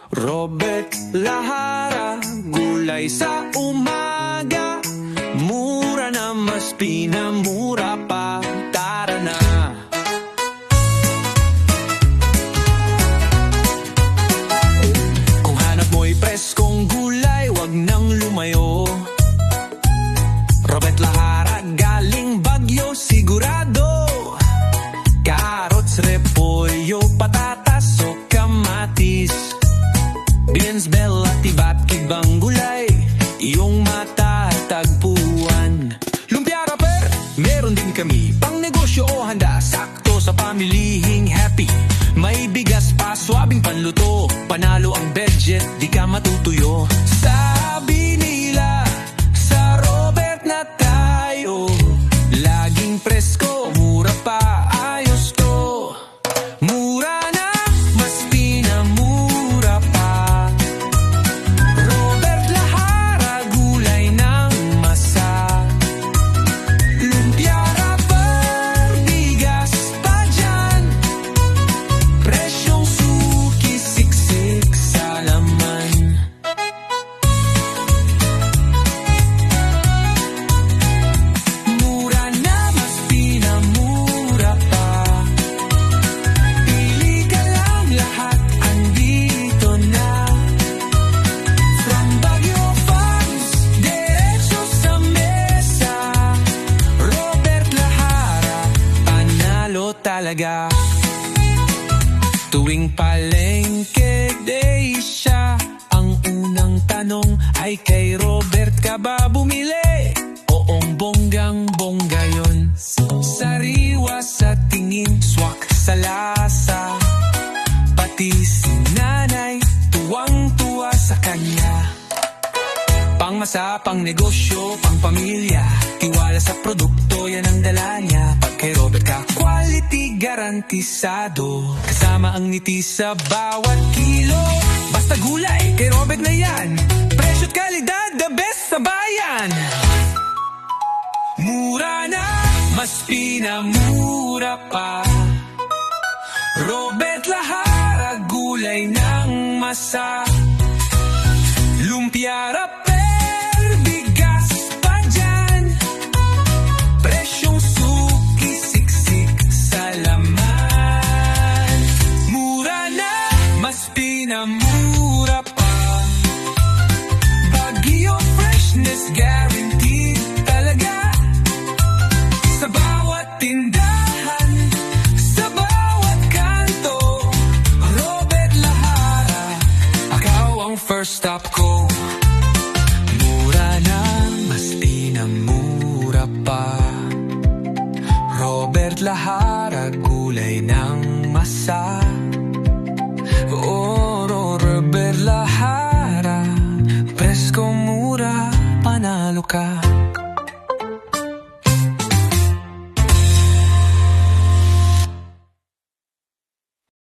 Robert Lahara, gulay sa umaga, mura na mas pinamura pa, tara na. Kung hanap mo'y preskong gulay, wag nang lumayo. Robert Lahara, galing Bagyo, sigurado. Carrots, repolyo, patatas o kamatis, beans, bell at iba't ibang gulay, iyong matatagpuan. Lumpia Rapper, meron din kami pang negosyo o handa, sakto sa pamilihing happy. May bigas pa, swabing panluto, panalo ang budget, di ka matutuyo. Sabi nila, sa Robert na tayo, laging presko, mura pa, ayos to. Mura na, mas pinamura pa. Robert Lahara, gulay ng masa. Lumpia Rapper, bigas pa dyan, presyong suki, siksik sa laman. Mura na, mas pinamura pa. Pili ka lang, lahat andito na. From Baguio Farms, diretso sa mesa. Robert Lahara, panalo talaga. Tuwing palengke day siya, ang unang tanong ay kay Robert ka ba bumili? Oong bonggang-bongga yun. Sariwa sa tingin, swak sa lasa, pati si nanay tuwang-tuwa sa kanya. Pangmasa, pang negosyo, pang pamilya, tiwala sa produkto, yan ang dala niya. Pag kay Robert ka, quality garantisado, kasama ang ngiti sa bawat kilo. Basta gulay, kay Robert na yan, presyo't kalidad, the best sa bayan. Mura na, mas pinamura pa. Robert Lahara, gulay ng masa. Lumpia Rapper, bigas pa dyan, presyong suki, siksik sa laman. Mura na, mas pinamura pa. Baguio freshness, guaranteed talaga. Sa bawat tindahan, sa bawat kanto, Robert Lahara, ikaw ang first stop ko. Mura na, mas pinamura pa. Robert Lahara, gulay ng masa.